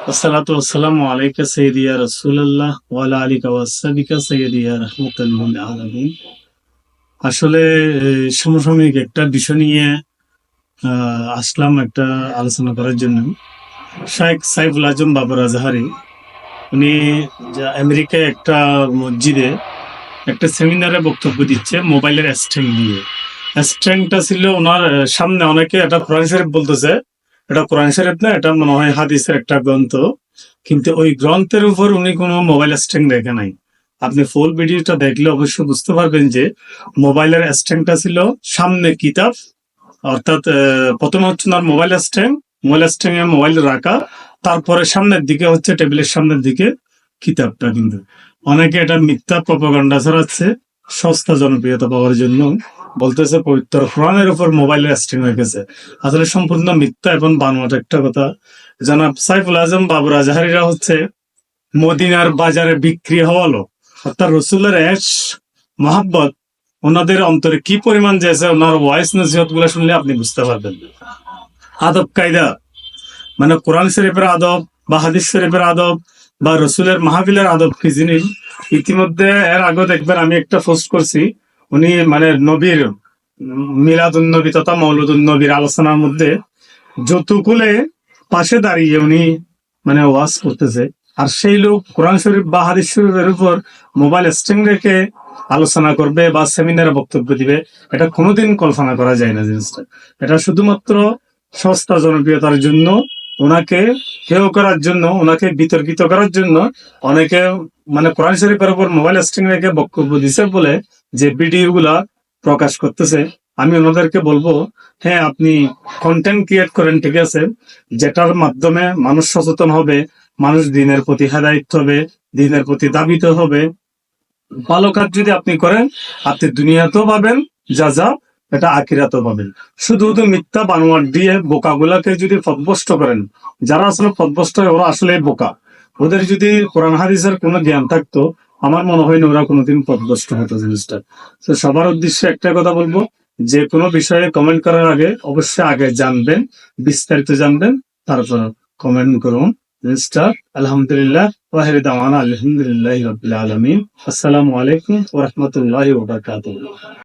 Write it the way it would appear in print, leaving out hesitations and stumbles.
আসসালাতু ওয়াসসালামু আলাইকা সাইয়্যিদি ইয়া রাসূলুল্লাহ ওয়া আলা আলিকা ওয়া আসহাবিকা সাইয়্যিদি ইয়া রাহমাতাল লিল আলামিন। আসলে সমসাময়িক একটা বিষয় নিয়ে আসলাম একটা আলোচনা করার জন্য। শাইখ সাইফুল আজম বাবর আজহারি উনি আমেরিকায় একটা মসজিদে একটা সেমিনারে বক্তব্য দিচ্ছে মোবাইলের স্ট্যান্ড নিয়ে। স্ট্যান্ডটা ছিল ওনার সামনে, অনেকে এটা কোরআন শরীফ বলতেছে, এটা কোরআন শরীফ না, এটা মনে হয় হাদিসের একটা গ্রন্থ, কিন্তু ওই গ্রন্থের উপর উনি কোনো মোবাইল স্ট্যান্ড রেখে নাই। আপনি ফুল ভিডিওটা দেখলে অবশ্যই বুঝতে পারবেন যে মোবাইলের স্ট্যান্ডটা ছিল সামনে কিতাব, অর্থাৎ প্রথমে হচ্ছে না মোবাইল স্ট্যান্ডে মোবাইল রাখা, তারপরে সামনের দিকে হচ্ছে টেবিলের সামনের দিকে কিতাবটা। কিন্তু অনেকে এটা মিথ্যা প্রপাগান্ডা ছড়াচ্ছে সস্তা জনপ্রিয়তা পাওয়ার জন্য, বলতেছে পবিত্র কোরআনের উপর মোবাইলের স্ট্যান্ড রেখেছে। আসলে সম্পূর্ণ মিথ্যা এবং বানোয়াট একটা কথা। জনাব সাইফুল আজম বাবর আজহারিরা হচ্ছে মদিনার বাজারে বিক্রি হওয়া লোক, অর্থাৎ রসুলের এশ মহাব্বত ওনাদের অন্তরে কি পরিমাণ যেছে, ওনার ভয়েস নসিহত গুলা শুনলে আপনি বুঝতে পারবেন। আদব কায়দা মানে কোরআন শরীফের আদব বা হাদিস শরীফের আদব বা রসুলের মাহফিলের আদব কি জিনিস, ইতিমধ্যে এর আগে দেখবেন আমি একটা পোস্ট করছি, উনি মানে নবীর মিলাদুন নবী তথা মৌলুদুন নবীর আলোচনার মধ্যে যতকুলে পাশে দাঁড়িয়ে উনি মানে ওয়াজ করতেছে, আর সেই লোক কোরআন শরীফ বা হাদিস শরীফের উপর মোবাইল স্ট্যান্ড রেখে আলোচনা করবে বা সেমিনারে বক্তব্য দিবে, এটা কোনোদিন কল্পনা করা যায় না জিনিসটা। এটা শুধুমাত্র সস্তা জনপ্রিয়তার জন্য, ওনাকে হেয় করার জন্য, ওনাকে বিতর্কিত করার জন্য অনেকে মানে কোরআন শরীফের উপর মোবাইল স্ট্যান্ড রেখে বক্তব্য দিছে বলে যে ভিডিও গুলা প্রকাশ করতেছে। আমি ওনাদেরকে বলবো, হ্যাঁ আপনি কন্টেন্ট ক্রিয়েট করেন, ঠিক আছে, যেটার মাধ্যমে মানুষ সচেতন হবে, মানুষ দিনের প্রতি হেদায়েত হবে, দিনের প্রতি দাবিত হবে। ভালো কাজ যদি আপনি করেন, আপনি দুনিয়াতেও পাবেন যা যা, এটা আখিরাতেও পাবেন। শুধু শুধু মিথ্যা বানোয়াট দিয়ে বোকাগুলাকে যদি পথভ্রষ্ট করেন, যারা আসলে পথভ্রষ্ট হয় ওরা আসলে বোকা। ওদের যদি কোরআন হাদিসের কোনো জ্ঞান থাকতো, আমার মনে হয় না ওরা কোনোদিন পথভ্রষ্ট হতো জিনিসটা। তো সবার উদ্দেশ্যে একটা কথা বলবো, যে কোনো বিষয়ে কমেন্ট করার আগে অবশ্যই আগে জানবেন, বিস্তারিত জানবেন, তারপর কমেন্ট করুন জিনিসটা। আলহামদুলিল্লাহ, ওয়াহির দাওয়ানা আলহামদুলিল্লাহি রাব্বিল আলামিন। আসসালামু আলাইকুম ওয়া রাহমাতুল্লাহি ওয়া বারাকাতুহু।